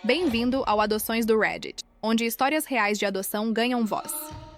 Bem-vindo ao Adoções do Reddit, onde histórias reais de adoção ganham voz.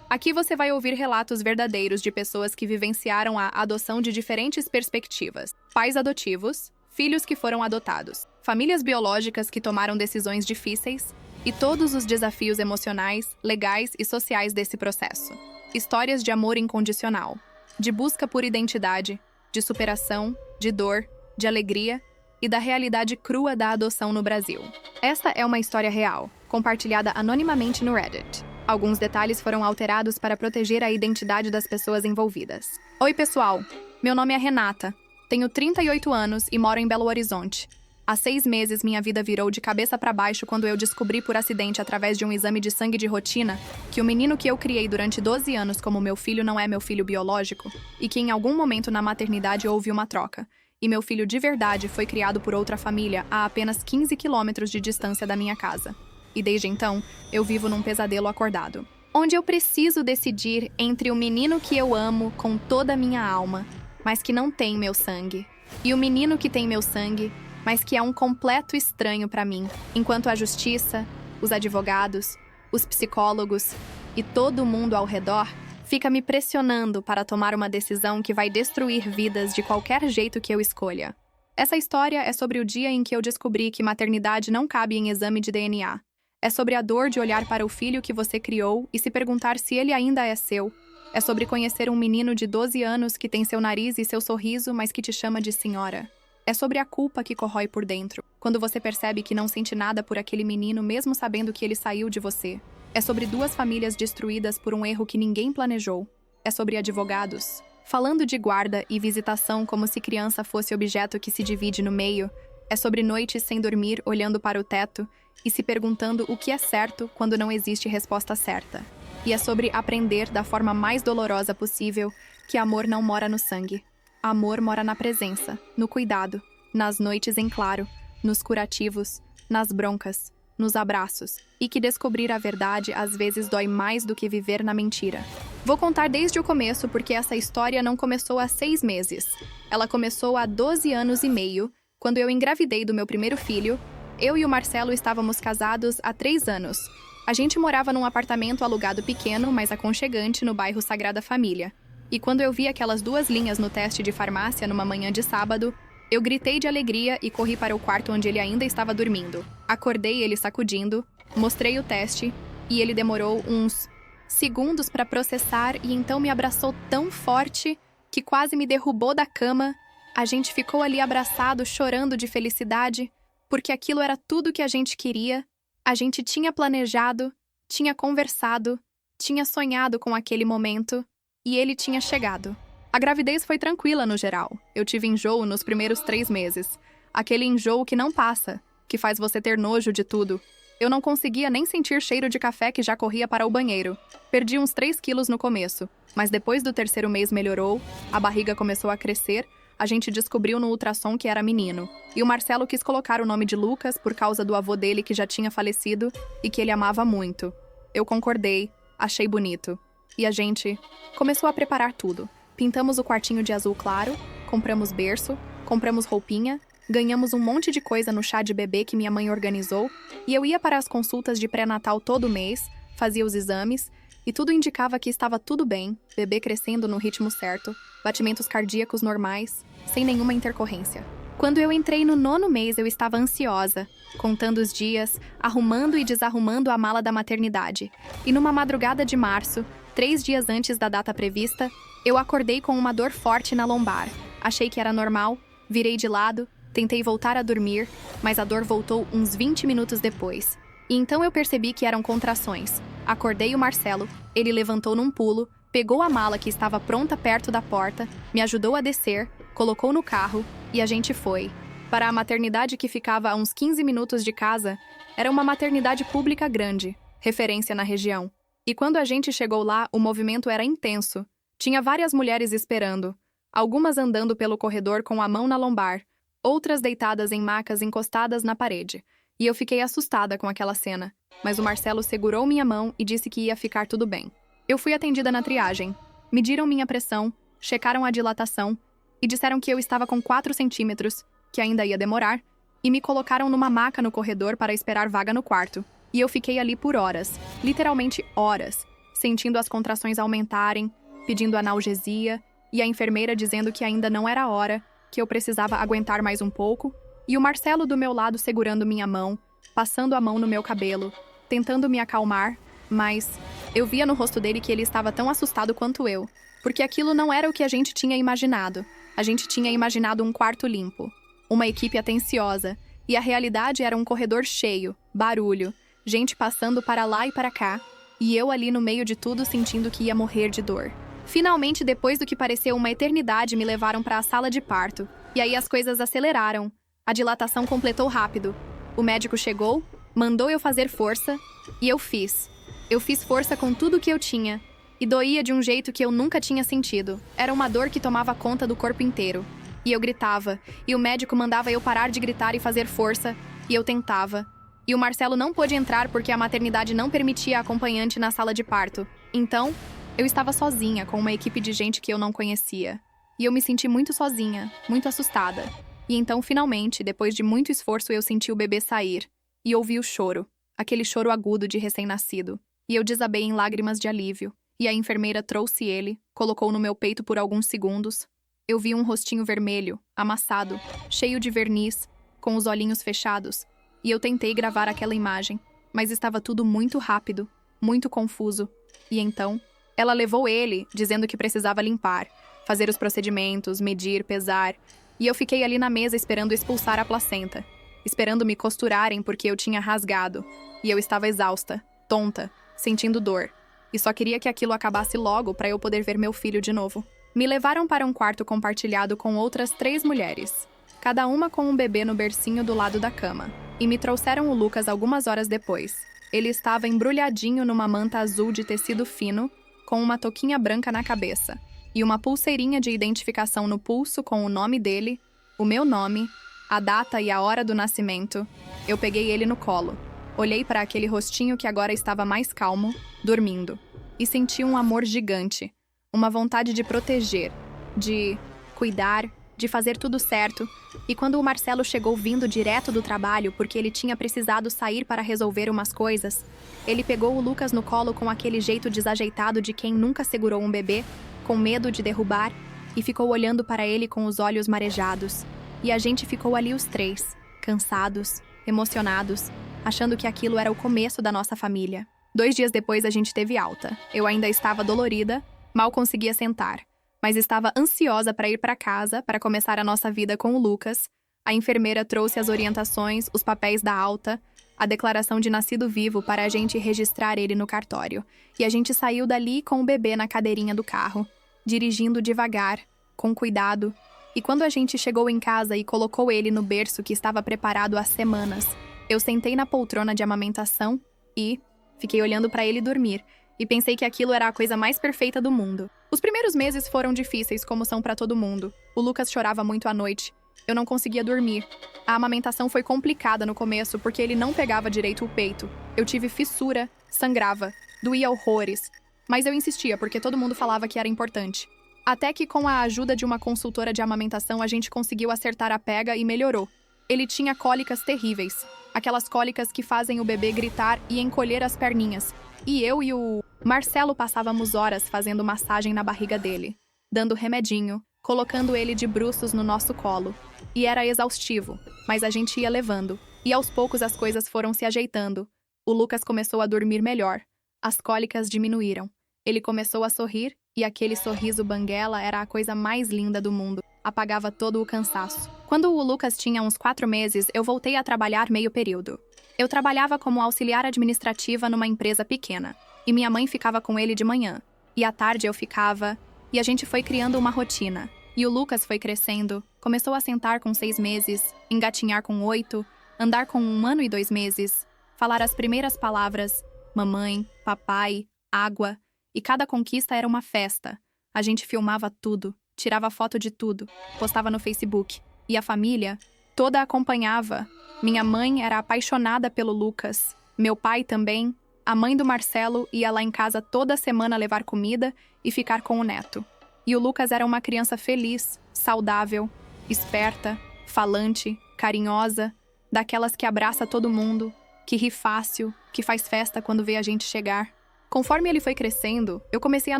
Aqui você vai ouvir relatos verdadeiros de pessoas que vivenciaram a adoção de diferentes perspectivas. Pais adotivos, filhos que foram adotados, famílias biológicas que tomaram decisões difíceis e todos os desafios emocionais, legais e sociais desse processo. Histórias de amor incondicional, de busca por identidade, de superação, de dor, de alegria e da realidade crua da adoção no Brasil. Esta é uma história real, compartilhada anonimamente no Reddit. Alguns detalhes foram alterados para proteger a identidade das pessoas envolvidas. Oi, pessoal! Meu nome é Renata, tenho 38 anos e moro em Belo Horizonte. Há 6 meses, minha vida virou de cabeça para baixo quando eu descobri por acidente, através de um exame de sangue de rotina, que o menino que eu criei durante 12 anos como meu filho não é meu filho biológico e que em algum momento na maternidade houve uma troca. E meu filho de verdade foi criado por outra família a apenas 15 quilômetros de distância da minha casa. E desde então, eu vivo num pesadelo acordado, onde eu preciso decidir entre o menino que eu amo com toda a minha alma, mas que não tem meu sangue, e o menino que tem meu sangue, mas que é um completo estranho para mim, enquanto a justiça, os advogados, os psicólogos e todo mundo ao redor fica me pressionando para tomar uma decisão que vai destruir vidas de qualquer jeito que eu escolha. Essa história é sobre o dia em que eu descobri que maternidade não cabe em exame de DNA. É sobre a dor de olhar para o filho que você criou e se perguntar se ele ainda é seu. É sobre conhecer um menino de 12 anos que tem seu nariz e seu sorriso, mas que te chama de senhora. É sobre a culpa que corrói por dentro, quando você percebe que não sente nada por aquele menino mesmo sabendo que ele saiu de você. É sobre 2 famílias destruídas por um erro que ninguém planejou. É sobre advogados falando de guarda e visitação como se criança fosse objeto que se divide no meio. É sobre noites sem dormir, olhando para o teto e se perguntando o que é certo quando não existe resposta certa. E é sobre aprender da forma mais dolorosa possível que amor não mora no sangue. Amor mora na presença, no cuidado, nas noites em claro, nos curativos, nas broncas, nos abraços, e que descobrir a verdade às vezes dói mais do que viver na mentira. Vou contar desde o começo porque essa história não começou há 6 meses. Ela começou há 12 anos e meio, quando eu engravidei do meu primeiro filho. Eu e o Marcelo estávamos casados há 3 anos. A gente morava num apartamento alugado pequeno, mas aconchegante, no bairro Sagrada Família. E quando eu vi aquelas 2 linhas no teste de farmácia numa manhã de sábado, eu gritei de alegria e corri para o quarto onde ele ainda estava dormindo. Acordei ele sacudindo, mostrei o teste e ele demorou uns segundos para processar e então me abraçou tão forte que quase me derrubou da cama. A gente ficou ali abraçado, chorando de felicidade, porque aquilo era tudo que a gente queria. A gente tinha planejado, tinha conversado, tinha sonhado com aquele momento e ele tinha chegado. A gravidez foi tranquila no geral. Eu tive enjoo nos primeiros 3 meses. Aquele enjoo que não passa, que faz você ter nojo de tudo. Eu não conseguia nem sentir cheiro de café que já corria para o banheiro. Perdi uns 3 quilos no começo, mas depois do 3º mês melhorou, a barriga começou a crescer, a gente descobriu no ultrassom que era menino. E o Marcelo quis colocar o nome de Lucas por causa do avô dele que já tinha falecido e que ele amava muito. Eu concordei, achei bonito. E a gente começou a preparar tudo. Pintamos o quartinho de azul claro, compramos berço, compramos roupinha, ganhamos um monte de coisa no chá de bebê que minha mãe organizou, e eu ia para as consultas de pré-natal todo mês, fazia os exames, e tudo indicava que estava tudo bem, bebê crescendo no ritmo certo, batimentos cardíacos normais, sem nenhuma intercorrência. Quando eu entrei no 9º mês, eu estava ansiosa, contando os dias, arrumando e desarrumando a mala da maternidade. E numa madrugada de março, 3 dias antes da data prevista, eu acordei com uma dor forte na lombar. Achei que era normal, virei de lado, tentei voltar a dormir, mas a dor voltou uns 20 minutos depois. E então eu percebi que eram contrações. Acordei o Marcelo, ele levantou num pulo, pegou a mala que estava pronta perto da porta, me ajudou a descer, colocou no carro e a gente foi. Para a maternidade que ficava a uns 15 minutos de casa, era uma maternidade pública grande, referência na região. E quando a gente chegou lá, o movimento era intenso. Tinha várias mulheres esperando, algumas andando pelo corredor com a mão na lombar, outras deitadas em macas encostadas na parede. E eu fiquei assustada com aquela cena, mas o Marcelo segurou minha mão e disse que ia ficar tudo bem. Eu fui atendida na triagem, mediram minha pressão, checaram a dilatação e disseram que eu estava com 4 centímetros, que ainda ia demorar, e me colocaram numa maca no corredor para esperar vaga no quarto. E eu fiquei ali por horas, literalmente horas, sentindo as contrações aumentarem, pedindo analgesia, e a enfermeira dizendo que ainda não era hora, que eu precisava aguentar mais um pouco, e o Marcelo do meu lado segurando minha mão, passando a mão no meu cabelo, tentando me acalmar, mas eu via no rosto dele que ele estava tão assustado quanto eu, porque aquilo não era o que a gente tinha imaginado. A gente tinha imaginado um quarto limpo, uma equipe atenciosa, e a realidade era um corredor cheio, barulho, gente passando para lá e para cá, e eu ali no meio de tudo sentindo que ia morrer de dor. Finalmente, depois do que pareceu uma eternidade, me levaram para a sala de parto, e aí as coisas aceleraram. A dilatação completou rápido. O médico chegou, mandou eu fazer força, e eu fiz. Eu fiz força com tudo o que eu tinha, e doía de um jeito que eu nunca tinha sentido. Era uma dor que tomava conta do corpo inteiro. E eu gritava, e o médico mandava eu parar de gritar e fazer força, e eu tentava. E o Marcelo não pôde entrar porque a maternidade não permitia acompanhante na sala de parto. Então, eu estava sozinha com uma equipe de gente que eu não conhecia. E eu me senti muito sozinha, muito assustada. E então, finalmente, depois de muito esforço, eu senti o bebê sair. E ouvi o choro, aquele choro agudo de recém-nascido. E eu desabei em lágrimas de alívio. E a enfermeira trouxe ele, colocou no meu peito por alguns segundos. Eu vi um rostinho vermelho, amassado, cheio de verniz, com os olhinhos fechados. E eu tentei gravar aquela imagem, mas estava tudo muito rápido, muito confuso. E então, ela levou ele, dizendo que precisava limpar, fazer os procedimentos, medir, pesar. E eu fiquei ali na mesa esperando expulsar a placenta, esperando me costurarem porque eu tinha rasgado. E eu estava exausta, tonta, sentindo dor. E só queria que aquilo acabasse logo para eu poder ver meu filho de novo. Me levaram para um quarto compartilhado com outras 3 mulheres, cada uma com um bebê no bercinho do lado da cama. E me trouxeram o Lucas algumas horas depois. Ele estava embrulhadinho numa manta azul de tecido fino, com uma touquinha branca na cabeça, e uma pulseirinha de identificação no pulso com o nome dele, o meu nome, a data e a hora do nascimento. Eu peguei ele no colo. Olhei para aquele rostinho que agora estava mais calmo, dormindo, e senti um amor gigante, uma vontade de proteger, de cuidar, de fazer tudo certo. E quando o Marcelo chegou vindo direto do trabalho porque ele tinha precisado sair para resolver umas coisas, ele pegou o Lucas no colo com aquele jeito desajeitado de quem nunca segurou um bebê, com medo de derrubar, e ficou olhando para ele com os olhos marejados. E a gente ficou ali os 3, cansados, emocionados, achando que aquilo era o começo da nossa família. 2 dias depois a gente teve alta. Eu ainda estava dolorida, mal conseguia sentar, mas estava ansiosa para ir para casa, para começar a nossa vida com o Lucas. A enfermeira trouxe as orientações, os papéis da alta, a declaração de nascido vivo para a gente registrar ele no cartório. E a gente saiu dali com o bebê na cadeirinha do carro, dirigindo devagar, com cuidado. E quando a gente chegou em casa e colocou ele no berço que estava preparado há semanas, eu sentei na poltrona de amamentação e fiquei olhando para ele dormir, e pensei que aquilo era a coisa mais perfeita do mundo. Os primeiros meses foram difíceis, como são para todo mundo. O Lucas chorava muito à noite. Eu não conseguia dormir. A amamentação foi complicada no começo porque ele não pegava direito o peito. Eu tive fissura, sangrava, doía horrores. Mas eu insistia porque todo mundo falava que era importante. Até que com a ajuda de uma consultora de amamentação a gente conseguiu acertar a pega e melhorou. Ele tinha cólicas terríveis. Aquelas cólicas que fazem o bebê gritar e encolher as perninhas. E eu e o Marcelo passávamos horas fazendo massagem na barriga dele, dando remedinho, colocando ele de bruços no nosso colo. E era exaustivo, mas a gente ia levando. E aos poucos as coisas foram se ajeitando. O Lucas começou a dormir melhor. As cólicas diminuíram. Ele começou a sorrir, e aquele sorriso banguela era a coisa mais linda do mundo. Apagava todo o cansaço. Quando o Lucas tinha uns 4 meses, eu voltei a trabalhar meio período. Eu trabalhava como auxiliar administrativa numa empresa pequena, e minha mãe ficava com ele de manhã, e à tarde eu ficava, e a gente foi criando uma rotina. E o Lucas foi crescendo, começou a sentar com 6 meses, engatinhar com 8, andar com 1 ano e 2 meses, falar as primeiras palavras, mamãe, papai, água, e cada conquista era uma festa. A gente filmava tudo, tirava foto de tudo, postava no Facebook, e a família toda acompanhava. Minha mãe era apaixonada pelo Lucas, meu pai também. A mãe do Marcelo ia lá em casa toda semana levar comida e ficar com o neto. E o Lucas era uma criança feliz, saudável, esperta, falante, carinhosa. daquelas que abraça todo mundo, que ri fácil, que faz festa quando vê a gente chegar. Conforme ele foi crescendo, eu comecei a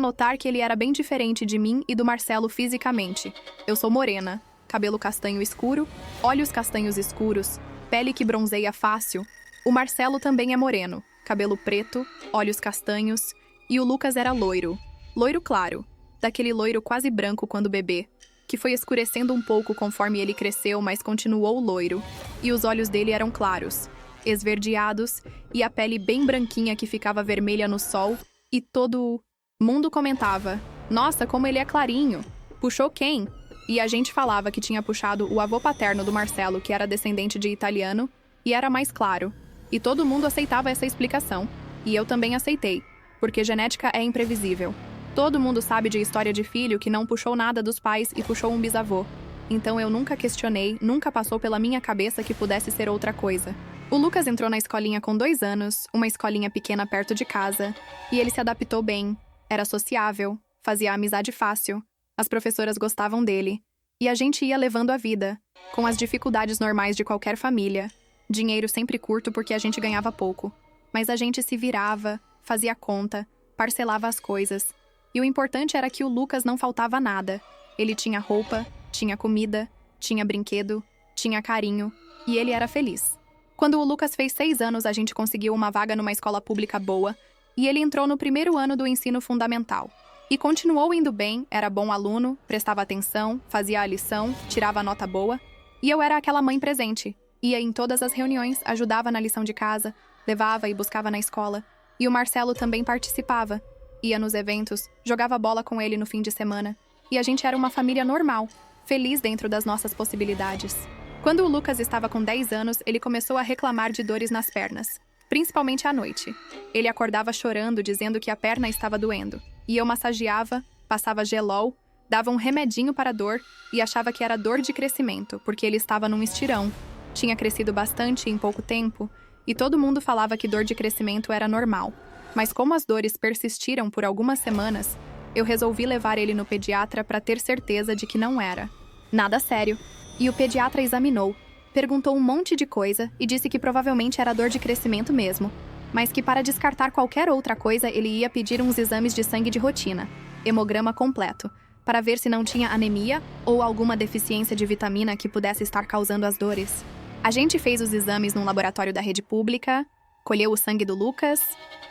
notar que ele era bem diferente de mim e do Marcelo fisicamente. Eu sou morena, cabelo castanho escuro, olhos castanhos escuros, pele que bronzeia fácil. O Marcelo também é moreno, cabelo preto, olhos castanhos, e o Lucas era loiro. Loiro claro, daquele loiro quase branco quando bebê, que foi escurecendo um pouco conforme ele cresceu, mas continuou loiro, e os olhos dele eram claros, esverdeados, e a pele bem branquinha que ficava vermelha no sol, e todo mundo comentava: "Nossa, como ele é clarinho! Puxou quem?" E a gente falava que tinha puxado o avô paterno do Marcelo, que era descendente de italiano, e era mais claro. E todo mundo aceitava essa explicação, e eu também aceitei, porque genética é imprevisível. Todo mundo sabe de história de filho que não puxou nada dos pais e puxou um bisavô. Então eu nunca questionei, nunca passou pela minha cabeça que pudesse ser outra coisa. O Lucas entrou na escolinha com 2 anos, uma escolinha pequena perto de casa, e ele se adaptou bem, era sociável, fazia amizade fácil, as professoras gostavam dele, e a gente ia levando a vida, com as dificuldades normais de qualquer família. Dinheiro sempre curto porque a gente ganhava pouco, mas a gente se virava, fazia conta, parcelava as coisas, e o importante era que o Lucas não faltava nada. Ele tinha roupa, tinha comida, tinha brinquedo, tinha carinho, e ele era feliz. Quando o Lucas fez 6 anos, a gente conseguiu uma vaga numa escola pública boa, e ele entrou no primeiro ano do ensino fundamental. E continuou indo bem, era bom aluno, prestava atenção, fazia a lição, tirava nota boa, e eu era aquela mãe presente. Ia em todas as reuniões, ajudava na lição de casa, levava e buscava na escola, e o Marcelo também participava. Ia nos eventos, jogava bola com ele no fim de semana, e a gente era uma família normal, feliz dentro das nossas possibilidades. Quando o Lucas estava com 10 anos, ele começou a reclamar de dores nas pernas, principalmente à noite. Ele acordava chorando, dizendo que a perna estava doendo, e eu massageava, passava gelol, dava um remedinho para a dor e achava que era dor de crescimento, porque ele estava num estirão. Tinha crescido bastante em pouco tempo, e todo mundo falava que dor de crescimento era normal. Mas como as dores persistiram por algumas semanas, eu resolvi levar ele no pediatra para ter certeza de que não era nada sério. E o pediatra examinou, perguntou um monte de coisa e disse que provavelmente era dor de crescimento mesmo, mas que para descartar qualquer outra coisa ele ia pedir uns exames de sangue de rotina, hemograma completo, para ver se não tinha anemia ou alguma deficiência de vitamina que pudesse estar causando as dores. A gente fez os exames num laboratório da rede pública, colheu o sangue do Lucas,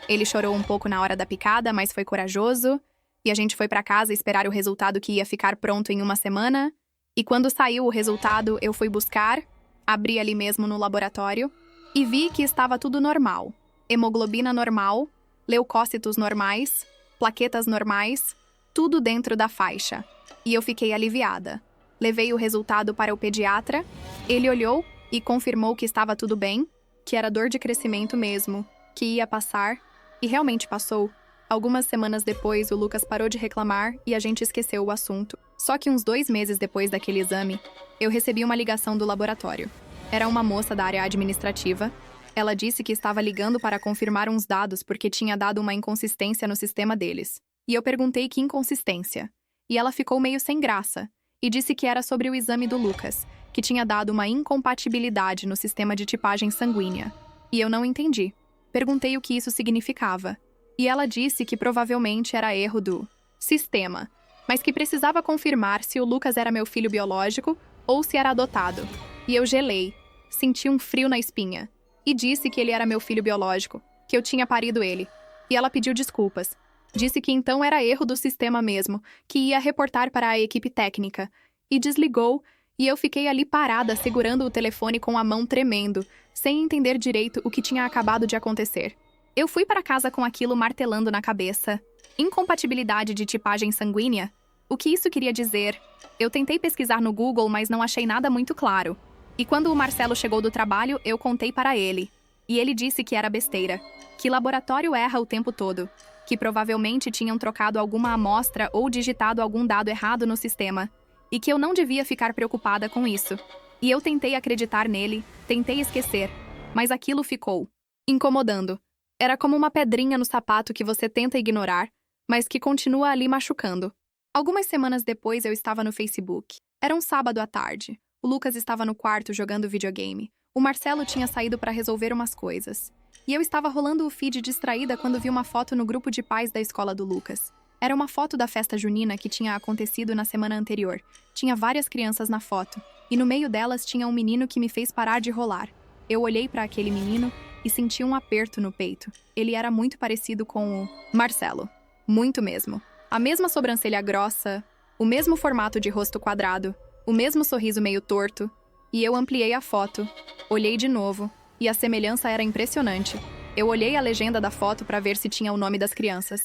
ele chorou um pouco na hora da picada, mas foi corajoso, e a gente foi para casa esperar o resultado que ia ficar pronto em uma semana. E quando saiu o resultado, eu fui buscar, abri ali mesmo no laboratório, e vi que estava tudo normal. Hemoglobina normal, leucócitos normais, plaquetas normais, tudo dentro da faixa. E eu fiquei aliviada. Levei o resultado para o pediatra, ele olhou e confirmou que estava tudo bem, que era dor de crescimento mesmo, que ia passar, e realmente passou. Algumas semanas depois, o Lucas parou de reclamar e a gente esqueceu o assunto. Só que uns 2 meses depois daquele exame, eu recebi uma ligação do laboratório. Era uma moça da área administrativa. Ela disse que estava ligando para confirmar uns dados porque tinha dado uma inconsistência no sistema deles. E eu perguntei que inconsistência. E ela ficou meio sem graça e disse que era sobre o exame do Lucas, que tinha dado uma incompatibilidade no sistema de tipagem sanguínea. E eu não entendi. Perguntei o que isso significava. E ela disse que provavelmente era erro do sistema, mas que precisava confirmar se o Lucas era meu filho biológico ou se era adotado. E eu gelei, senti um frio na espinha, e disse que ele era meu filho biológico, que eu tinha parido ele. E ela pediu desculpas. Disse que então era erro do sistema mesmo, que ia reportar para a equipe técnica. E desligou, e eu fiquei ali parada, segurando o telefone com a mão tremendo, sem entender direito o que tinha acabado de acontecer. Eu fui para casa com aquilo martelando na cabeça. Incompatibilidade de tipagem sanguínea? O que isso queria dizer? Eu tentei pesquisar no Google, mas não achei nada muito claro. E quando o Marcelo chegou do trabalho, eu contei para ele. E ele disse que era besteira, que laboratório erra o tempo todo, que provavelmente tinham trocado alguma amostra ou digitado algum dado errado no sistema, e que eu não devia ficar preocupada com isso. E eu tentei acreditar nele, tentei esquecer, mas aquilo ficou incomodando. Era como uma pedrinha no sapato que você tenta ignorar, mas que continua ali machucando. Algumas semanas depois eu estava no Facebook. Era um sábado à tarde. O Lucas estava no quarto jogando videogame. O Marcelo tinha saído para resolver umas coisas. E eu estava rolando o feed distraída quando vi uma foto no grupo de pais da escola do Lucas. Era uma foto da festa junina que tinha acontecido na semana anterior. Tinha várias crianças na foto, e no meio delas tinha um menino que me fez parar de rolar. Eu olhei para aquele menino e senti um aperto no peito. Ele era muito parecido com o Marcelo. Muito mesmo. A mesma sobrancelha grossa, o mesmo formato de rosto quadrado, o mesmo sorriso meio torto. E eu ampliei a foto, olhei de novo, e a semelhança era impressionante. Eu olhei a legenda da foto para ver se tinha o nome das crianças,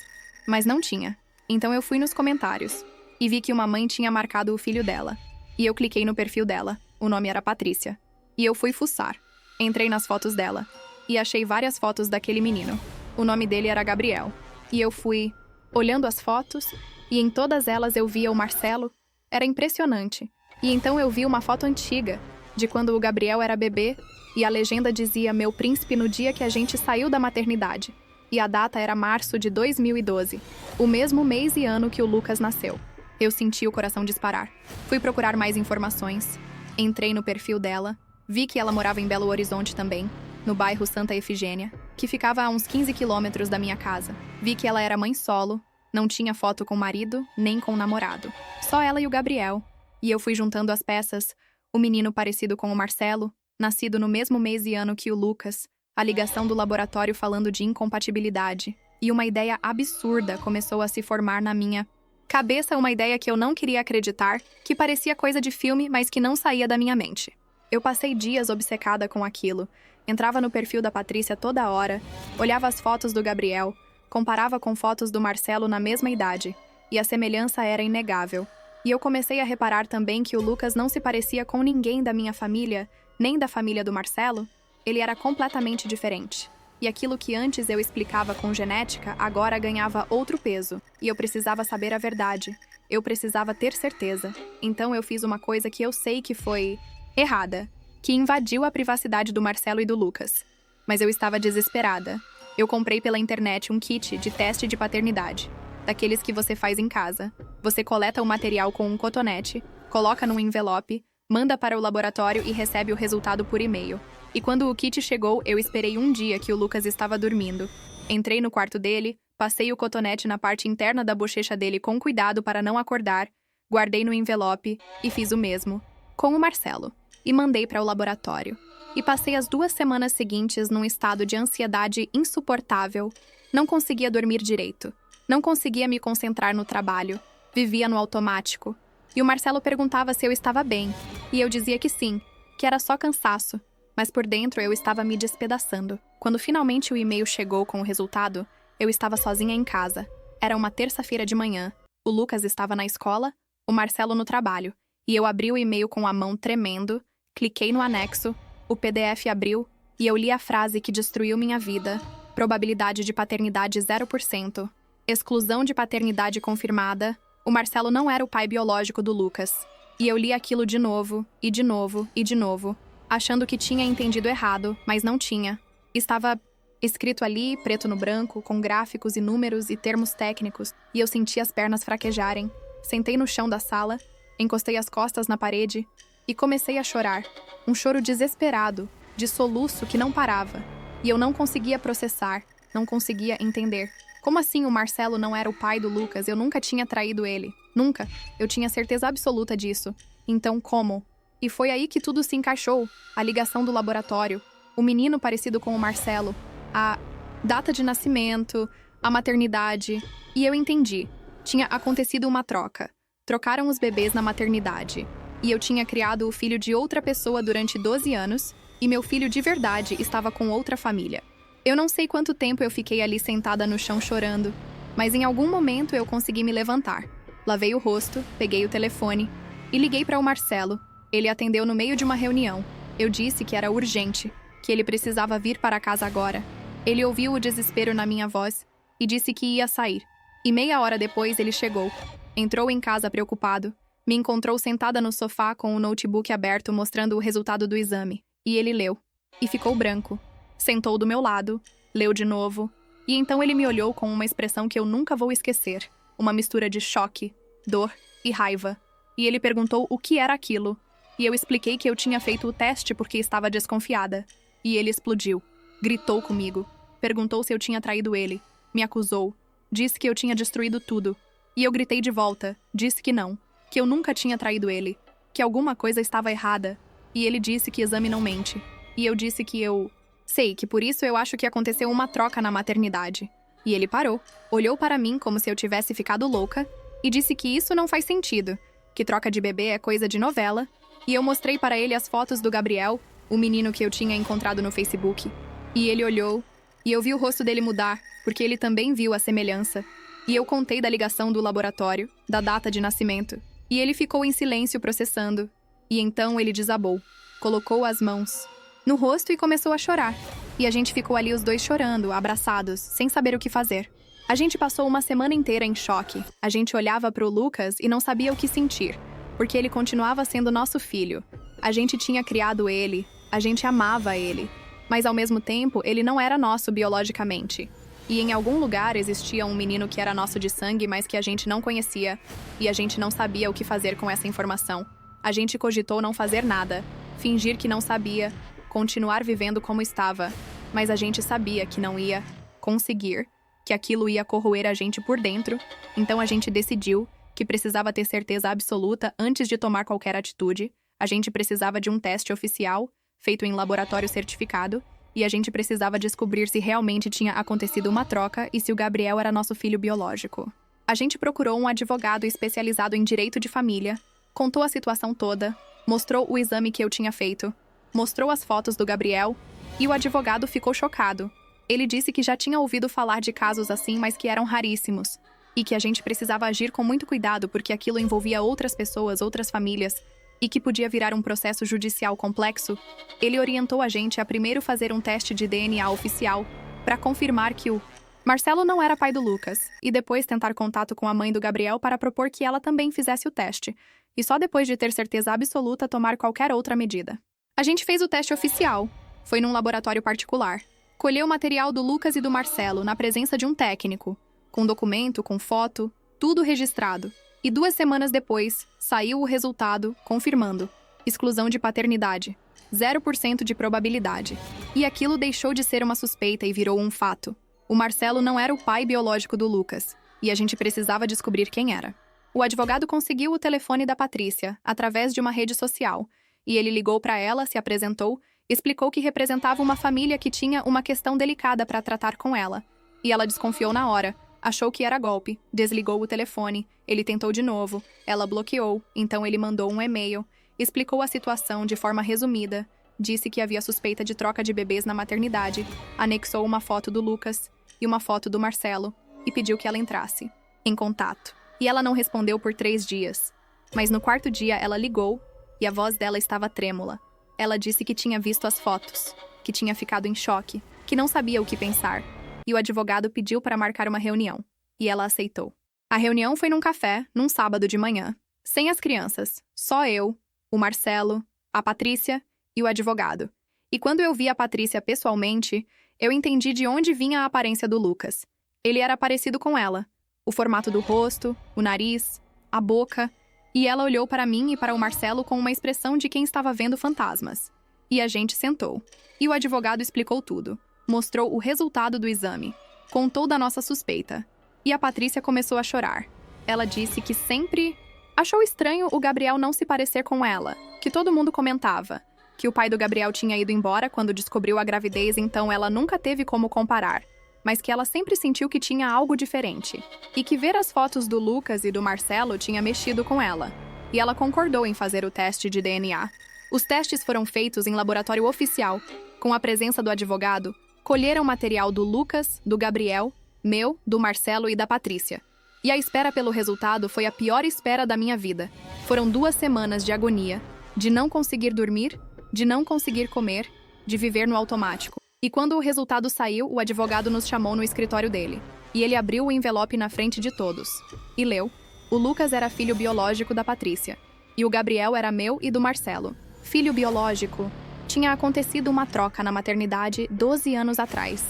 mas não tinha. Então eu fui nos comentários e vi que uma mãe tinha marcado o filho dela. E eu cliquei no perfil dela, o nome era Patrícia. E eu fui fuçar. Entrei nas fotos dela e achei várias fotos daquele menino. O nome dele era Gabriel. E eu fui olhando as fotos e em todas elas eu via o Marcelo. Era impressionante. E então eu vi uma foto antiga, de quando o Gabriel era bebê, e a legenda dizia meu príncipe no dia que a gente saiu da maternidade. E a data era março de 2012, o mesmo mês e ano que o Lucas nasceu. Eu senti o coração disparar. Fui procurar mais informações. Entrei no perfil dela, vi que ela morava em Belo Horizonte também, no bairro Santa Efigênia, que ficava a uns 15 quilômetros da minha casa. Vi que ela era mãe solo, não tinha foto com o marido, nem com o namorado. Só ela e o Gabriel. E eu fui juntando as peças, o menino parecido com o Marcelo, nascido no mesmo mês e ano que o Lucas, a ligação do laboratório falando de incompatibilidade, e uma ideia absurda começou a se formar na minha cabeça, uma ideia que eu não queria acreditar, que parecia coisa de filme, mas que não saía da minha mente. Eu passei dias obcecada com aquilo, entrava no perfil da Patrícia toda hora, olhava as fotos do Gabriel, comparava com fotos do Marcelo na mesma idade, e a semelhança era inegável. E eu comecei a reparar também que o Lucas não se parecia com ninguém da minha família, nem da família do Marcelo. Ele era completamente diferente. E aquilo que antes eu explicava com genética, agora ganhava outro peso. E eu precisava saber a verdade. Eu precisava ter certeza. Então eu fiz uma coisa que eu sei que foi errada, que invadiu a privacidade do Marcelo e do Lucas. Mas eu estava desesperada. Eu comprei pela internet um kit de teste de paternidade, daqueles que você faz em casa. Você coleta o material com um cotonete, coloca num envelope, manda para o laboratório e recebe o resultado por e-mail. E quando o kit chegou, eu esperei um dia que o Lucas estava dormindo. Entrei no quarto dele, passei o cotonete na parte interna da bochecha dele com cuidado para não acordar, guardei no envelope e fiz o mesmo, com o Marcelo, e mandei para o laboratório. E passei as 2 semanas seguintes num estado de ansiedade insuportável. Não conseguia dormir direito. Não conseguia me concentrar no trabalho. Vivia no automático. E o Marcelo perguntava se eu estava bem. E eu dizia que sim, que era só cansaço. Mas por dentro eu estava me despedaçando. Quando finalmente o e-mail chegou com o resultado, eu estava sozinha em casa. Era uma terça-feira de manhã. O Lucas estava na escola, o Marcelo no trabalho. E eu abri o e-mail com a mão tremendo, cliquei no anexo, o PDF abriu e eu li a frase que destruiu minha vida. Probabilidade de paternidade 0%. Exclusão de paternidade confirmada. O Marcelo não era o pai biológico do Lucas. E eu li aquilo de novo, e de novo, e de novo, achando que tinha entendido errado, mas não tinha. Estava escrito ali, preto no branco, com gráficos e números e termos técnicos, e eu senti as pernas fraquejarem. Sentei no chão da sala, encostei as costas na parede e comecei a chorar. Um choro desesperado, de soluço que não parava. E eu não conseguia processar, não conseguia entender. Como assim o Marcelo não era o pai do Lucas? Eu nunca tinha traído ele. Nunca. Eu tinha certeza absoluta disso. Então, como? E foi aí que tudo se encaixou. A ligação do laboratório, o menino parecido com o Marcelo, a data de nascimento, a maternidade. E eu entendi. Tinha acontecido uma troca. Trocaram os bebês na maternidade. E eu tinha criado o filho de outra pessoa durante 12 anos, e meu filho de verdade estava com outra família. Eu não sei quanto tempo eu fiquei ali sentada no chão chorando, mas em algum momento eu consegui me levantar. Lavei o rosto, peguei o telefone e liguei para o Marcelo. Ele atendeu no meio de uma reunião. Eu disse que era urgente, que ele precisava vir para casa agora. Ele ouviu o desespero na minha voz e disse que ia sair. E meia hora depois ele chegou. Entrou em casa preocupado. Me encontrou sentada no sofá com o notebook aberto mostrando o resultado do exame. E ele leu. E ficou branco. Sentou do meu lado, leu de novo, e então ele me olhou com uma expressão que eu nunca vou esquecer. Uma mistura de choque, dor e raiva. E ele perguntou o que era aquilo. E eu expliquei que eu tinha feito o teste porque estava desconfiada. E ele explodiu. Gritou comigo. Perguntou se eu tinha traído ele. Me acusou. Disse que eu tinha destruído tudo. E eu gritei de volta. Disse que não. Que eu nunca tinha traído ele. Que alguma coisa estava errada. E ele disse que exame não mente. E eu disse que eu... Sei que por isso eu acho que aconteceu uma troca na maternidade. E ele parou. Olhou para mim como se eu tivesse ficado louca. E disse que isso não faz sentido. Que troca de bebê é coisa de novela. E eu mostrei para ele as fotos do Gabriel, o menino que eu tinha encontrado no Facebook. E ele olhou, e eu vi o rosto dele mudar, porque ele também viu a semelhança. E eu contei da ligação do laboratório, da data de nascimento. E ele ficou em silêncio processando. E então ele desabou. Colocou as mãos no rosto e começou a chorar. E a gente ficou ali os dois chorando, abraçados, sem saber o que fazer. A gente passou uma semana inteira em choque. A gente olhava para o Lucas e não sabia o que sentir, porque ele continuava sendo nosso filho. A gente tinha criado ele, a gente amava ele. Mas ao mesmo tempo, ele não era nosso biologicamente. E em algum lugar existia um menino que era nosso de sangue, mas que a gente não conhecia. E a gente não sabia o que fazer com essa informação. A gente cogitou não fazer nada, fingir que não sabia, continuar vivendo como estava. Mas a gente sabia que não ia conseguir, que aquilo ia corroer a gente por dentro. Então a gente decidiu que precisava ter certeza absoluta antes de tomar qualquer atitude. A gente precisava de um teste oficial, feito em laboratório certificado, e a gente precisava descobrir se realmente tinha acontecido uma troca e se o Gabriel era nosso filho biológico. A gente procurou um advogado especializado em direito de família, contou a situação toda, mostrou o exame que eu tinha feito, mostrou as fotos do Gabriel, e o advogado ficou chocado. Ele disse que já tinha ouvido falar de casos assim, mas que eram raríssimos, e que a gente precisava agir com muito cuidado porque aquilo envolvia outras pessoas, outras famílias, e que podia virar um processo judicial complexo. Ele orientou a gente a primeiro fazer um teste de DNA oficial para confirmar que o Marcelo não era pai do Lucas, e depois tentar contato com a mãe do Gabriel para propor que ela também fizesse o teste, e só depois de ter certeza absoluta tomar qualquer outra medida. A gente fez o teste oficial. Foi num laboratório particular. Colheu o material do Lucas e do Marcelo na presença de um técnico, com documento, com foto, tudo registrado. E 2 semanas depois, saiu o resultado, confirmando: exclusão de paternidade, 0% de probabilidade. E aquilo deixou de ser uma suspeita e virou um fato. O Marcelo não era o pai biológico do Lucas, e a gente precisava descobrir quem era. O advogado conseguiu o telefone da Patrícia, através de uma rede social, e ele ligou para ela, se apresentou, explicou que representava uma família que tinha uma questão delicada para tratar com ela. E ela desconfiou na hora. Achou que era golpe, desligou o telefone, ele tentou de novo, ela bloqueou, então ele mandou um e-mail, explicou a situação de forma resumida, disse que havia suspeita de troca de bebês na maternidade, anexou uma foto do Lucas e uma foto do Marcelo e pediu que ela entrasse em contato. E ela não respondeu por 3 dias. Mas no 4º dia ela ligou e a voz dela estava trêmula. Ela disse que tinha visto as fotos, que tinha ficado em choque, que não sabia o que pensar. E o advogado pediu para marcar uma reunião, e ela aceitou. A reunião foi num café, num sábado de manhã, sem as crianças, só eu, o Marcelo, a Patrícia e o advogado. E quando eu vi a Patrícia pessoalmente, eu entendi de onde vinha a aparência do Lucas. Ele era parecido com ela, o formato do rosto, o nariz, a boca, e ela olhou para mim e para o Marcelo com uma expressão de quem estava vendo fantasmas. E a gente sentou, e o advogado explicou tudo. Mostrou o resultado do exame, contou da nossa suspeita. E a Patrícia começou a chorar. Ela disse que sempre achou estranho o Gabriel não se parecer com ela, que todo mundo comentava, que o pai do Gabriel tinha ido embora quando descobriu a gravidez, então ela nunca teve como comparar, mas que ela sempre sentiu que tinha algo diferente, e que ver as fotos do Lucas e do Marcelo tinha mexido com ela. E ela concordou em fazer o teste de DNA. Os testes foram feitos em laboratório oficial, com a presença do advogado. Colheram material do Lucas, do Gabriel, meu, do Marcelo e da Patrícia. E a espera pelo resultado foi a pior espera da minha vida. Foram 2 semanas de agonia, de não conseguir dormir, de não conseguir comer, de viver no automático. E quando o resultado saiu, o advogado nos chamou no escritório dele. E ele abriu o envelope na frente de todos. E leu: o Lucas era filho biológico da Patrícia. E o Gabriel era meu e do Marcelo. Filho biológico. Tinha acontecido uma troca na maternidade 12 anos atrás.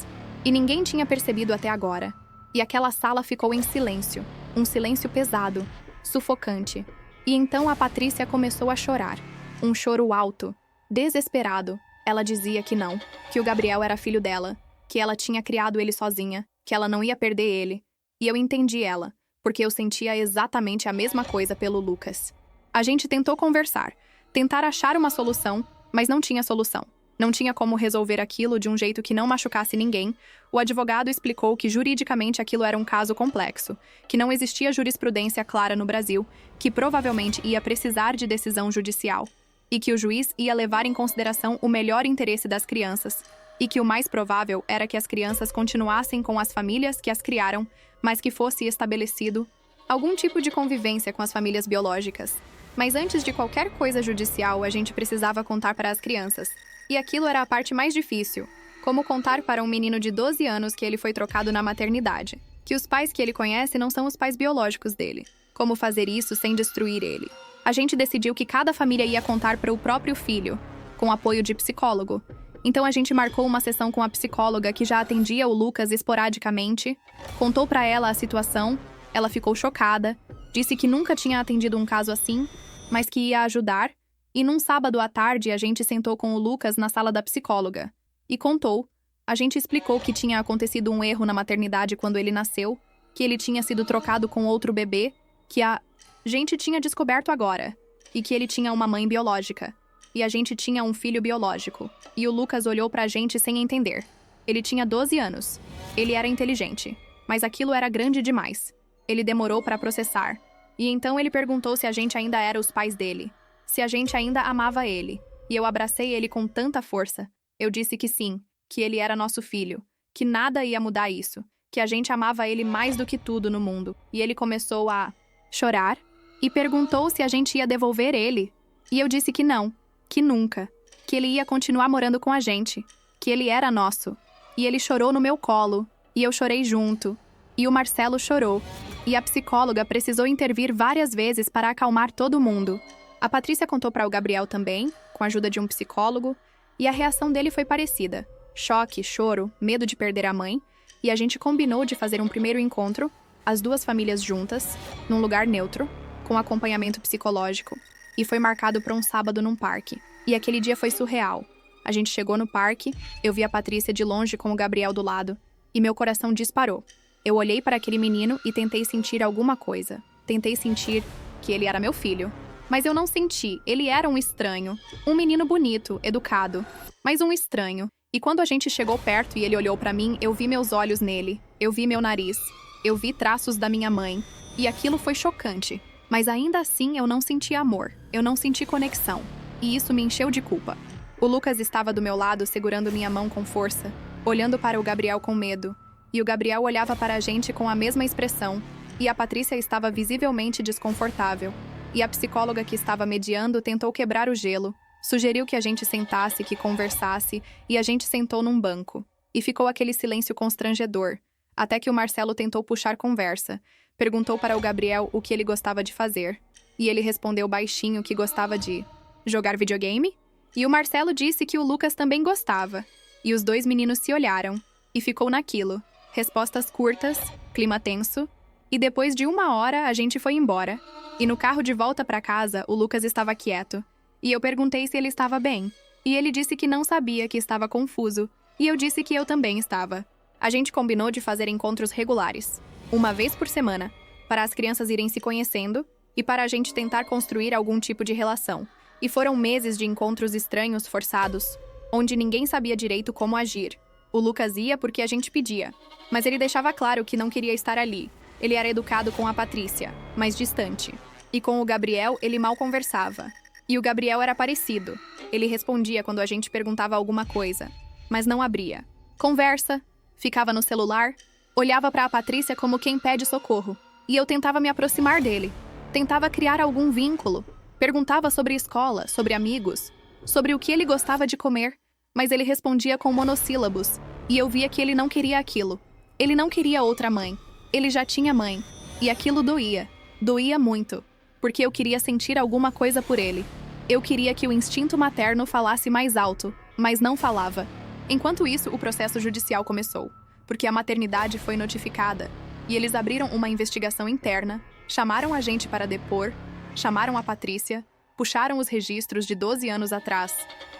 E ninguém tinha percebido até agora. E aquela sala ficou em silêncio. Um silêncio pesado, sufocante. E então a Patrícia começou a chorar. Um choro alto, desesperado. Ela dizia que não, que o Gabriel era filho dela, que ela tinha criado ele sozinha, que ela não ia perder ele. E eu entendi ela, porque eu sentia exatamente a mesma coisa pelo Lucas. A gente tentou conversar, tentar achar uma solução, mas não tinha solução. Não tinha como resolver aquilo de um jeito que não machucasse ninguém. O advogado explicou que juridicamente aquilo era um caso complexo, que não existia jurisprudência clara no Brasil, que provavelmente ia precisar de decisão judicial, e que o juiz ia levar em consideração o melhor interesse das crianças, e que o mais provável era que as crianças continuassem com as famílias que as criaram, mas que fosse estabelecido algum tipo de convivência com as famílias biológicas. Mas antes de qualquer coisa judicial, a gente precisava contar para as crianças. E aquilo era a parte mais difícil. Como contar para um menino de 12 anos que ele foi trocado na maternidade, que os pais que ele conhece não são os pais biológicos dele. Como fazer isso sem destruir ele? A gente decidiu que cada família ia contar para o próprio filho, com apoio de psicólogo. Então a gente marcou uma sessão com a psicóloga que já atendia o Lucas esporadicamente, contou para ela a situação, ela ficou chocada, disse que nunca tinha atendido um caso assim, mas que ia ajudar. E num sábado à tarde, a gente sentou com o Lucas na sala da psicóloga. E contou. A gente explicou que tinha acontecido um erro na maternidade quando ele nasceu, que ele tinha sido trocado com outro bebê, que a gente tinha descoberto agora, e que ele tinha uma mãe biológica. E a gente tinha um filho biológico. E o Lucas olhou pra gente sem entender. Ele tinha 12 anos. Ele era inteligente. Mas aquilo era grande demais. Ele demorou pra processar. E então ele perguntou se a gente ainda era os pais dele. Se a gente ainda amava ele. E eu abracei ele com tanta força. Eu disse que sim, que ele era nosso filho, que nada ia mudar isso, que a gente amava ele mais do que tudo no mundo. E ele começou a chorar e perguntou se a gente ia devolver ele. E eu disse que não, que nunca, que ele ia continuar morando com a gente, que ele era nosso. E ele chorou no meu colo, e eu chorei junto. E o Marcelo chorou. E a psicóloga precisou intervir várias vezes para acalmar todo mundo. A Patrícia contou para o Gabriel também, com a ajuda de um psicólogo, e a reação dele foi parecida. Choque, choro, medo de perder a mãe, e a gente combinou de fazer um primeiro encontro, as duas famílias juntas, num lugar neutro, com acompanhamento psicológico, e foi marcado para um sábado num parque. E aquele dia foi surreal. A gente chegou no parque, eu vi a Patrícia de longe com o Gabriel do lado, e meu coração disparou. Eu olhei para aquele menino e tentei sentir alguma coisa. Tentei sentir que ele era meu filho. Mas eu não senti, ele era um estranho. Um menino bonito, educado, mas um estranho. E quando a gente chegou perto e ele olhou pra mim, eu vi meus olhos nele, eu vi meu nariz, eu vi traços da minha mãe. E aquilo foi chocante. Mas ainda assim eu não senti amor, eu não senti conexão. E isso me encheu de culpa. O Lucas estava do meu lado segurando minha mão com força, olhando para o Gabriel com medo. E o Gabriel olhava para a gente com a mesma expressão. E a Patrícia estava visivelmente desconfortável. E a psicóloga que estava mediando tentou quebrar o gelo. Sugeriu que a gente sentasse, que conversasse, e a gente sentou num banco. E ficou aquele silêncio constrangedor, até que o Marcelo tentou puxar conversa. Perguntou para o Gabriel o que ele gostava de fazer. E ele respondeu baixinho que gostava de jogar videogame. E o Marcelo disse que o Lucas também gostava. E os dois meninos se olharam. E ficou naquilo. Respostas curtas, clima tenso. E depois de 1 hora, a gente foi embora. E no carro de volta para casa, o Lucas estava quieto. E eu perguntei se ele estava bem. E ele disse que não sabia, que estava confuso. E eu disse que eu também estava. A gente combinou de fazer encontros regulares, 1 vez por semana, para as crianças irem se conhecendo e para a gente tentar construir algum tipo de relação. E foram meses de encontros estranhos, forçados, onde ninguém sabia direito como agir. O Lucas ia porque a gente pedia, mas ele deixava claro que não queria estar ali. Ele era educado com a Patrícia, mas distante. E com o Gabriel, ele mal conversava. E o Gabriel era parecido. Ele respondia quando a gente perguntava alguma coisa, mas não abria. Conversa, ficava no celular, olhava para a Patrícia como quem pede socorro. E eu tentava me aproximar dele. Tentava criar algum vínculo. Perguntava sobre escola, sobre amigos, sobre o que ele gostava de comer. Mas ele respondia com monossílabos. E eu via que ele não queria aquilo. Ele não queria outra mãe. Ele já tinha mãe, e aquilo doía. Doía muito, porque eu queria sentir alguma coisa por ele. Eu queria que o instinto materno falasse mais alto, mas não falava. Enquanto isso, o processo judicial começou, porque a maternidade foi notificada, e eles abriram uma investigação interna, chamaram a gente para depor, chamaram a Patrícia, puxaram os registros de 12 anos atrás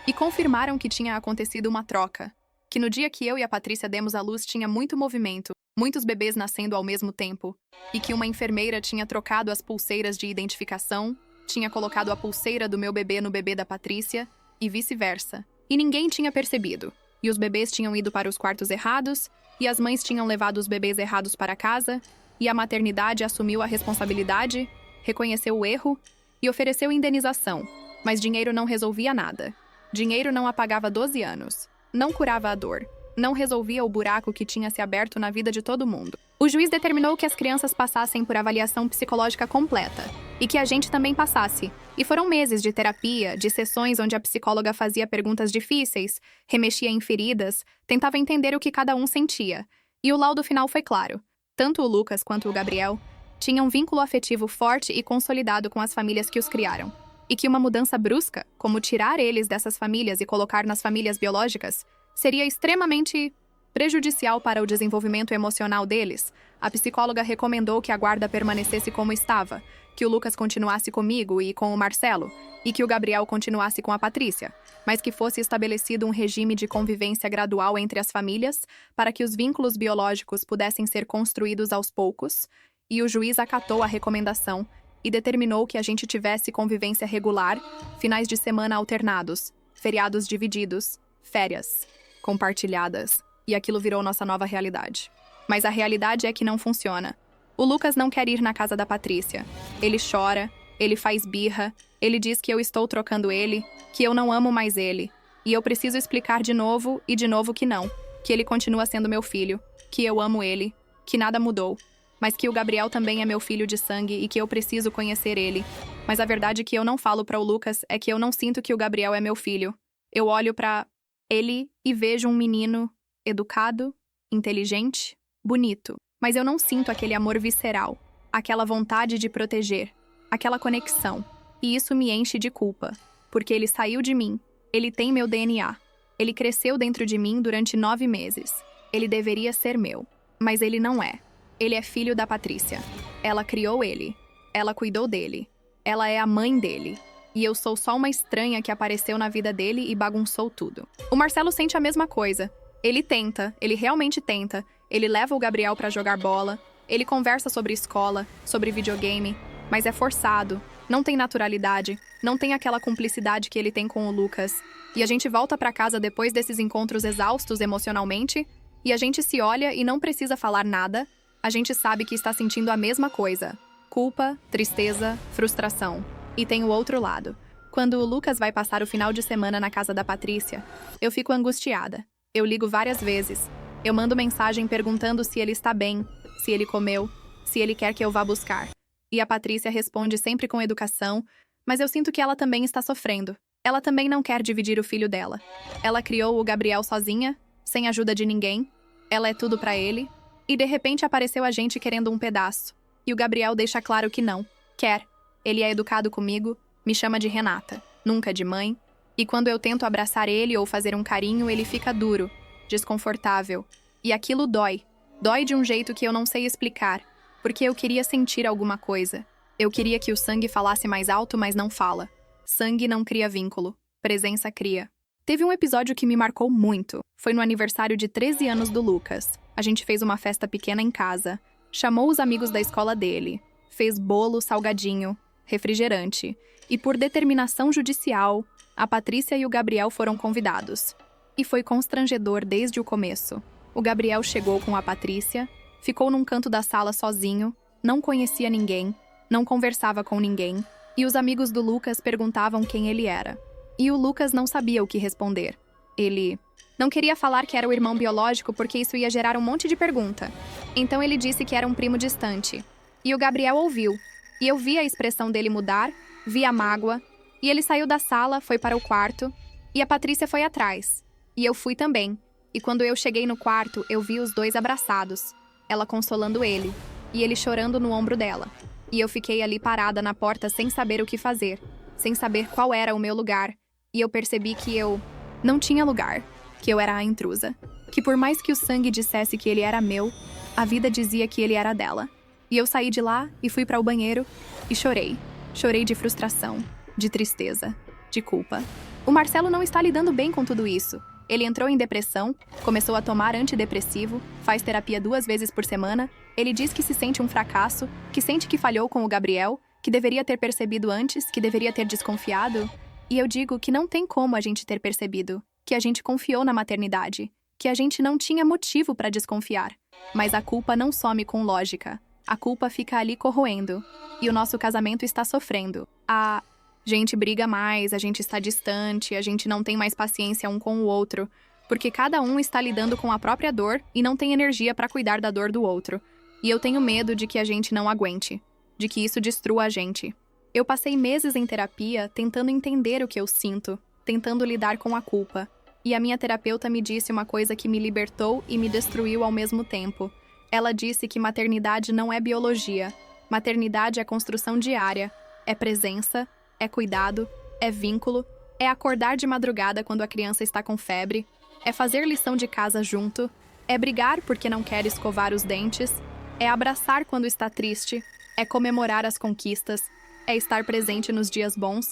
e confirmaram que tinha acontecido uma troca, que no dia que eu e a Patrícia demos à luz tinha muito movimento, muitos bebês nascendo ao mesmo tempo, e que uma enfermeira tinha trocado as pulseiras de identificação, tinha colocado a pulseira do meu bebê no bebê da Patrícia e vice-versa. E ninguém tinha percebido. E os bebês tinham ido para os quartos errados, e as mães tinham levado os bebês errados para casa, e a maternidade assumiu a responsabilidade, reconheceu o erro e ofereceu indenização, mas dinheiro não resolvia nada. Dinheiro não apagava 12 anos, não curava a dor, não resolvia o buraco que tinha se aberto na vida de todo mundo. O juiz determinou que as crianças passassem por avaliação psicológica completa e que a gente também passasse. E foram meses de terapia, de sessões onde a psicóloga fazia perguntas difíceis, remexia em feridas, tentava entender o que cada um sentia. E o laudo final foi claro. Tanto o Lucas quanto o Gabriel tinham um vínculo afetivo forte e consolidado com as famílias que os criaram. E que uma mudança brusca, como tirar eles dessas famílias e colocar nas famílias biológicas, seria extremamente prejudicial para o desenvolvimento emocional deles. A psicóloga recomendou que a guarda permanecesse como estava, que o Lucas continuasse comigo e com o Marcelo, e que o Gabriel continuasse com a Patrícia, mas que fosse estabelecido um regime de convivência gradual entre as famílias para que os vínculos biológicos pudessem ser construídos aos poucos, e o juiz acatou a recomendação e determinou que a gente tivesse convivência regular, finais de semana alternados, feriados divididos, férias compartilhadas, e aquilo virou nossa nova realidade. Mas a realidade é que não funciona. O Lucas não quer ir na casa da Patrícia. Ele chora, ele faz birra, ele diz que eu estou trocando ele, que eu não amo mais ele. E eu preciso explicar de novo e de novo que não, que ele continua sendo meu filho, que eu amo ele, que nada mudou, mas que o Gabriel também é meu filho de sangue e que eu preciso conhecer ele. Mas a verdade que eu não falo para o Lucas é que eu não sinto que o Gabriel é meu filho. Eu olho para ele e vejo um menino educado, inteligente, bonito. Mas eu não sinto aquele amor visceral, aquela vontade de proteger, aquela conexão. E isso me enche de culpa, porque ele saiu de mim, ele tem meu DNA. Ele cresceu dentro de mim durante 9 meses. Ele deveria ser meu, mas ele não é. Ele é filho da Patrícia. Ela criou ele. Ela cuidou dele. Ela é a mãe dele. E eu sou só uma estranha que apareceu na vida dele e bagunçou tudo. O Marcelo sente a mesma coisa. Ele tenta, ele realmente tenta. Ele leva o Gabriel pra jogar bola. Ele conversa sobre escola, sobre videogame. Mas é forçado. Não tem naturalidade. Não tem aquela cumplicidade que ele tem com o Lucas. E a gente volta pra casa depois desses encontros exaustos emocionalmente. E a gente se olha e não precisa falar nada. A gente sabe que está sentindo a mesma coisa. Culpa, tristeza, frustração. E tem o outro lado. Quando o Lucas vai passar o final de semana na casa da Patrícia, eu fico angustiada. Eu ligo várias vezes. Eu mando mensagem perguntando se ele está bem, se ele comeu, se ele quer que eu vá buscar. E a Patrícia responde sempre com educação, mas eu sinto que ela também está sofrendo. Ela também não quer dividir o filho dela. Ela criou o Gabriel sozinha, sem ajuda de ninguém. Ela é tudo pra ele. E de repente apareceu a gente querendo um pedaço. E o Gabriel deixa claro que não. Quer. Ele é educado comigo, me chama de Renata, nunca de mãe. E quando eu tento abraçar ele ou fazer um carinho, ele fica duro, desconfortável. E aquilo dói. Dói de um jeito que eu não sei explicar, porque eu queria sentir alguma coisa. Eu queria que o sangue falasse mais alto, mas não fala. Sangue não cria vínculo. Presença cria. Teve um episódio que me marcou muito. Foi no aniversário de 13 anos do Lucas. A gente fez uma festa pequena em casa. Chamou os amigos da escola dele. Fez bolo, salgadinho, refrigerante. E por determinação judicial, a Patrícia e o Gabriel foram convidados. E foi constrangedor desde o começo. O Gabriel chegou com a Patrícia, ficou num canto da sala sozinho, não conhecia ninguém, não conversava com ninguém, e os amigos do Lucas perguntavam quem ele era. E o Lucas não sabia o que responder. Ele não queria falar que era o irmão biológico porque isso ia gerar um monte de pergunta. Então ele disse que era um primo distante. E o Gabriel ouviu. E eu vi a expressão dele mudar, vi a mágoa, e ele saiu da sala, foi para o quarto, e a Patrícia foi atrás. E eu fui também. E quando eu cheguei no quarto, eu vi os dois abraçados, ela consolando ele, e ele chorando no ombro dela. E eu fiquei ali parada na porta sem saber o que fazer, sem saber qual era o meu lugar, e eu percebi que eu não tinha lugar, que eu era a intrusa, que por mais que o sangue dissesse que ele era meu, a vida dizia que ele era dela. E eu saí de lá e fui para o banheiro e chorei. Chorei de frustração. de tristeza, de culpa. O Marcelo não está lidando bem com tudo isso. Ele entrou em depressão, começou a tomar antidepressivo, faz terapia 2 vezes por semana. Ele diz que se sente um fracasso, que sente que falhou com o Gabriel, que deveria ter percebido antes, que deveria ter desconfiado. E eu digo que não tem como a gente ter percebido, que a gente confiou na maternidade, que a gente não tinha motivo para desconfiar. Mas a culpa não some com lógica. A culpa fica ali corroendo. E o nosso casamento está sofrendo. A gente briga mais, a gente está distante, a gente não tem mais paciência um com o outro, porque cada um está lidando com a própria dor e não tem energia para cuidar da dor do outro. E eu tenho medo de que a gente não aguente, de que isso destrua a gente. Eu passei meses em terapia tentando entender o que eu sinto, tentando lidar com a culpa. E a minha terapeuta me disse uma coisa que me libertou e me destruiu ao mesmo tempo. Ela disse que maternidade não é biologia. Maternidade é construção diária, é presença, é cuidado, é vínculo, é acordar de madrugada quando a criança está com febre, é fazer lição de casa junto, é brigar porque não quer escovar os dentes, é abraçar quando está triste, é comemorar as conquistas, é estar presente nos dias bons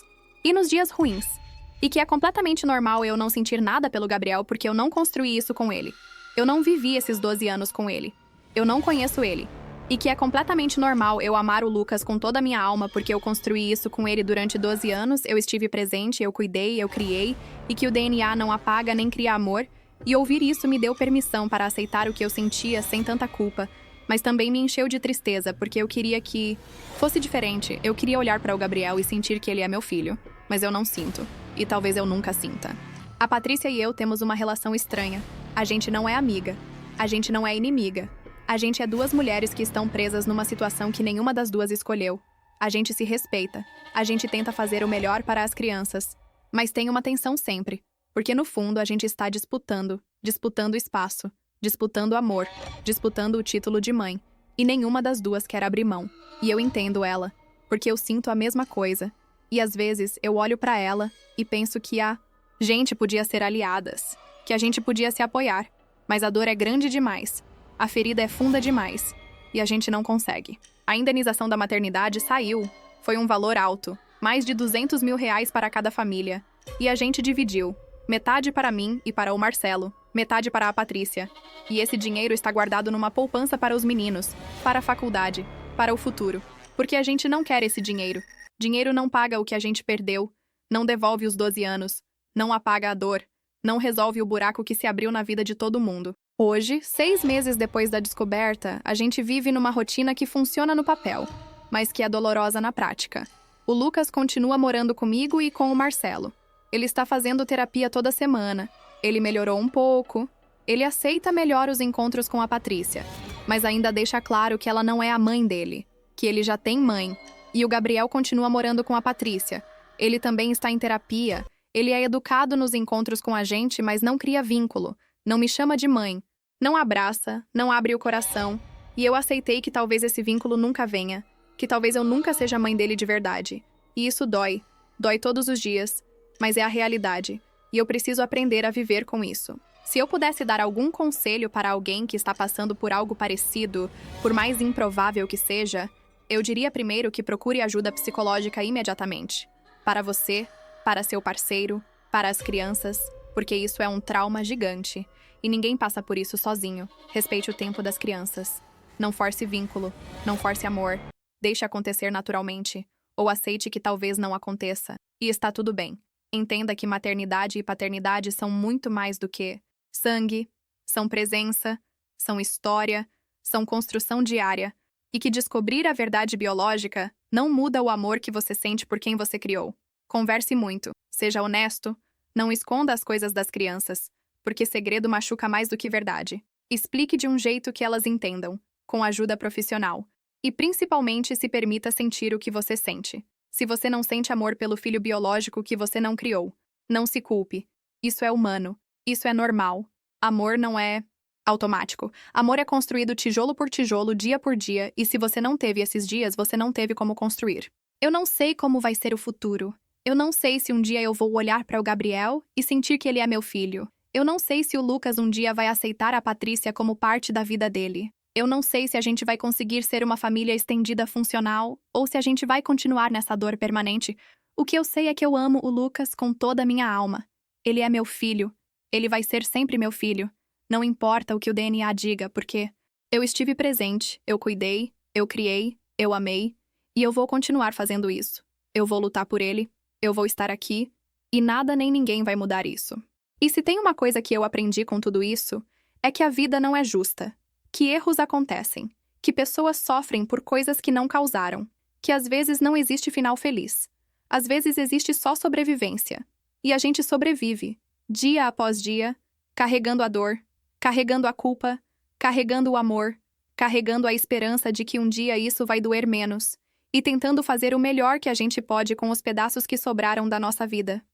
e nos dias ruins. E que é completamente normal eu não sentir nada pelo Gabriel porque eu não construí isso com ele. Eu não vivi esses 12 anos com ele. Eu não conheço ele. E que é completamente normal eu amar o Lucas com toda a minha alma porque eu construí isso com ele durante 12 anos, eu estive presente, eu cuidei, eu criei, e que o DNA não apaga nem cria amor, e ouvir isso me deu permissão para aceitar o que eu sentia sem tanta culpa, mas também me encheu de tristeza porque eu queria que fosse diferente, eu queria olhar para o Gabriel e sentir que ele é meu filho, mas eu não sinto, e talvez eu nunca sinta. A Patrícia e eu temos uma relação estranha, a gente não é amiga, a gente não é inimiga. A gente é 2 mulheres que estão presas numa situação que nenhuma das 2 escolheu. A gente se respeita. A gente tenta fazer o melhor para as crianças. Mas tem uma tensão sempre. Porque no fundo a gente está disputando espaço, disputando amor, disputando o título de mãe. E nenhuma das 2 quer abrir mão. E eu entendo ela. Porque eu sinto a mesma coisa. E às vezes eu olho para ela e penso que a gente podia ser aliadas. Que a gente podia se apoiar. Mas a dor é grande demais. A ferida é funda demais, e a gente não consegue. A indenização da maternidade saiu. Foi um valor alto, mais de R$200 mil para cada família. E a gente dividiu. Metade para mim e para o Marcelo, metade para a Patrícia. E esse dinheiro está guardado numa poupança para os meninos, para a faculdade, para o futuro. Porque a gente não quer esse dinheiro. Dinheiro não paga o que a gente perdeu, não devolve os 12 anos, não apaga a dor, não resolve o buraco que se abriu na vida de todo mundo. Hoje, 6 meses depois da descoberta, a gente vive numa rotina que funciona no papel, mas que é dolorosa na prática. O Lucas continua morando comigo e com o Marcelo. Ele está fazendo terapia toda semana. Ele melhorou um pouco. Ele aceita melhor os encontros com a Patrícia, mas ainda deixa claro que ela não é a mãe dele, que ele já tem mãe. E o Gabriel continua morando com a Patrícia. Ele também está em terapia. Ele é educado nos encontros com a gente, mas não cria vínculo. Não me chama de mãe. Não abraça, não abre o coração, e eu aceitei que talvez esse vínculo nunca venha, que talvez eu nunca seja mãe dele de verdade. E isso dói todos os dias, mas é a realidade, e eu preciso aprender a viver com isso. Se eu pudesse dar algum conselho para alguém que está passando por algo parecido, por mais improvável que seja, eu diria primeiro que procure ajuda psicológica imediatamente. Para você, para seu parceiro, para as crianças, porque isso é um trauma gigante. E ninguém passa por isso sozinho. Respeite o tempo das crianças. Não force vínculo. Não force amor. Deixe acontecer naturalmente. Ou aceite que talvez não aconteça. E está tudo bem. Entenda que maternidade e paternidade são muito mais do que sangue, são presença, são história, são construção diária. E que descobrir a verdade biológica não muda o amor que você sente por quem você criou. Converse muito. Seja honesto. Não esconda as coisas das crianças. Porque segredo machuca mais do que verdade. Explique de um jeito que elas entendam, com ajuda profissional. E principalmente se permita sentir o que você sente. Se você não sente amor pelo filho biológico que você não criou, não se culpe. Isso é humano. Isso é normal. Amor não é automático. Amor é construído tijolo por tijolo, dia por dia, e se você não teve esses dias, você não teve como construir. Eu não sei como vai ser o futuro. Eu não sei se um dia eu vou olhar para o Gabriel e sentir que ele é meu filho. Eu não sei se o Lucas um dia vai aceitar a Patrícia como parte da vida dele. Eu não sei se a gente vai conseguir ser uma família estendida funcional ou se a gente vai continuar nessa dor permanente. O que eu sei é que eu amo o Lucas com toda a minha alma. Ele é meu filho. Ele vai ser sempre meu filho. Não importa o que o DNA diga, porque eu estive presente, eu cuidei, eu criei, eu amei, e eu vou continuar fazendo isso. Eu vou lutar por ele, eu vou estar aqui, e nada nem ninguém vai mudar isso. E se tem uma coisa que eu aprendi com tudo isso, é que a vida não é justa, que erros acontecem, que pessoas sofrem por coisas que não causaram, que às vezes não existe final feliz. Às vezes existe só sobrevivência. E a gente sobrevive, dia após dia, carregando a dor, carregando a culpa, carregando o amor, carregando a esperança de que um dia isso vai doer menos, e tentando fazer o melhor que a gente pode com os pedaços que sobraram da nossa vida.